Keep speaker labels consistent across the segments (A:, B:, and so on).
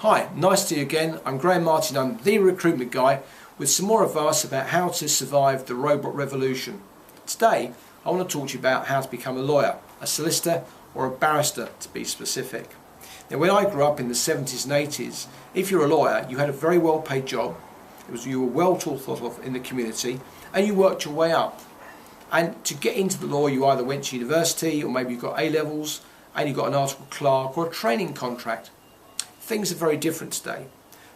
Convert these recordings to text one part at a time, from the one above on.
A: Hi, nice to see you again. I'm Graham Martin, I'm the Recruitment Guy with some more advice about how to survive the robot revolution. Today I want to talk to you about how to become a lawyer, a solicitor or a barrister to be specific. Now when I grew up in the 70s and 80s, if you're a lawyer you had a very well paid job, you were well thought of in the community and you worked your way up. And to get into the law you either went to university or maybe you got A-levels and you got an article clerk or a training contract. Things are very different today.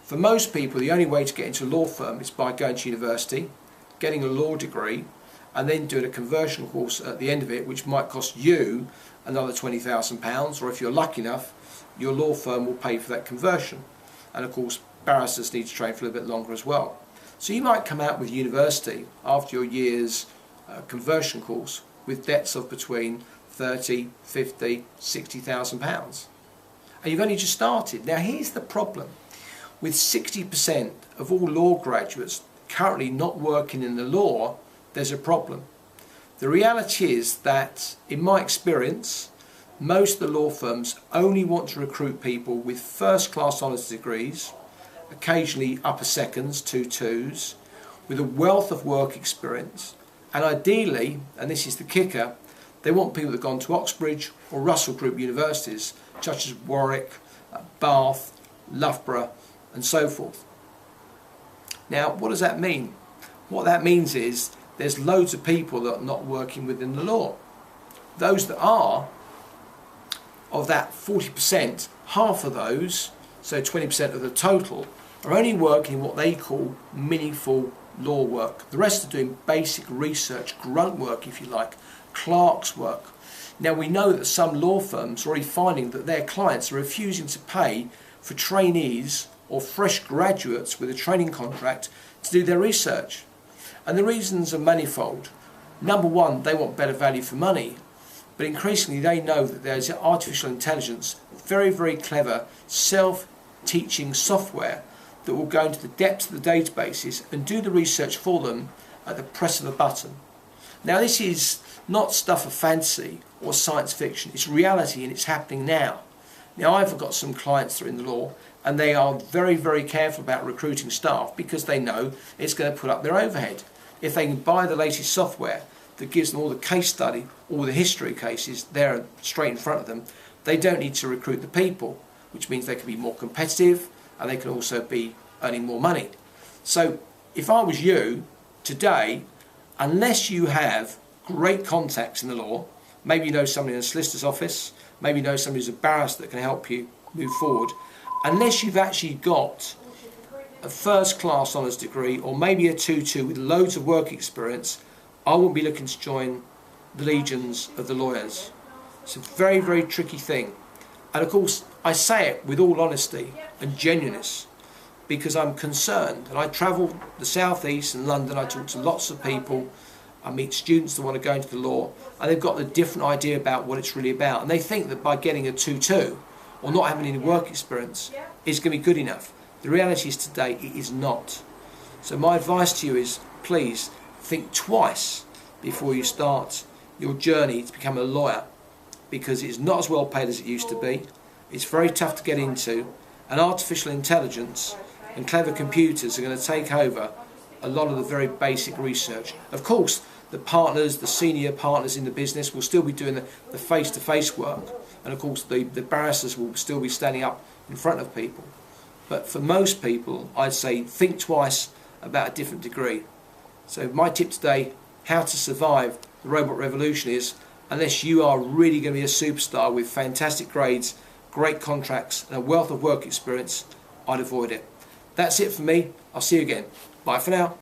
A: For most people, the only way to get into a law firm is by going to university, getting a law degree, and then doing a conversion course at the end of it, which might cost you another £20,000, or if you're lucky enough, your law firm will pay for that conversion. And of course, barristers need to train for a little bit longer as well. So you might come out with university after your year's conversion course with debts of between £30,000, £50,000, £60,000. And you've only just started. Now here's the problem. With 60% of all law graduates currently not working in the law, there's a problem. The reality is that, in my experience, most of the law firms only want to recruit people with first-class honours degrees, occasionally upper seconds, 2-2s, with a wealth of work experience, and ideally, and this is the kicker, they want people that have gone to Oxbridge or Russell Group universities, such as Warwick, Bath, Loughborough and so forth. Now what does that mean? What that means is there's loads of people that are not working within the law. Those that are, of that 40%, half of those, so 20% of the total, are only working what they call meaningful law work. The rest are doing basic research, grunt work if you like, clerk's work. Now we know that some law firms are already finding that their clients are refusing to pay for trainees or fresh graduates with a training contract to do their research. And the reasons are manifold. Number one, they want better value for money, but increasingly they know that there's artificial intelligence, very clever self-teaching software that will go into the depths of the databases and do the research for them at the press of a button. Now this is not stuff of fancy or science fiction, it's reality and it's happening now. Now I've got some clients that are in the law and they are very careful about recruiting staff because they know it's going to put up their overhead. If they can buy the latest software that gives them all the case study, all the history cases there straight in front of them, they don't need to recruit the people, which means they can be more competitive and they can also be earning more money. So if I was you today, unless you have great contacts in the law, maybe you know somebody in a solicitor's office, maybe you know somebody who's a barrister that can help you move forward, unless you've actually got a first-class honours degree or maybe a 2-2 with loads of work experience, I wouldn't be looking to join the legions of the lawyers. It's a very tricky thing. And of course, I say it with all honesty and genuineness because I'm concerned. And I travel the southeast and London, I talk to lots of people, I meet students that want to go into the law and they've got a different idea about what it's really about. And they think that by getting a 2-2 or not having any work experience is going to be good enough. The reality is today it is not. So my advice to you is please think twice before you start your journey to become a lawyer, because it's not as well paid as it used to be. It's very tough to get into, and artificial intelligence and clever computers are going to take over a lot of the very basic research. Of course, the partners, the senior partners in the business will still be doing the face-to-face work, and of course the barristers will still be standing up in front of people. But for most people, I'd say think twice about a different degree. So my tip today, how to survive the robot revolution is, unless you are really going to be a superstar with fantastic grades, great contracts and a wealth of work experience, I'd avoid it. That's it for me. I'll see you again. Bye for now.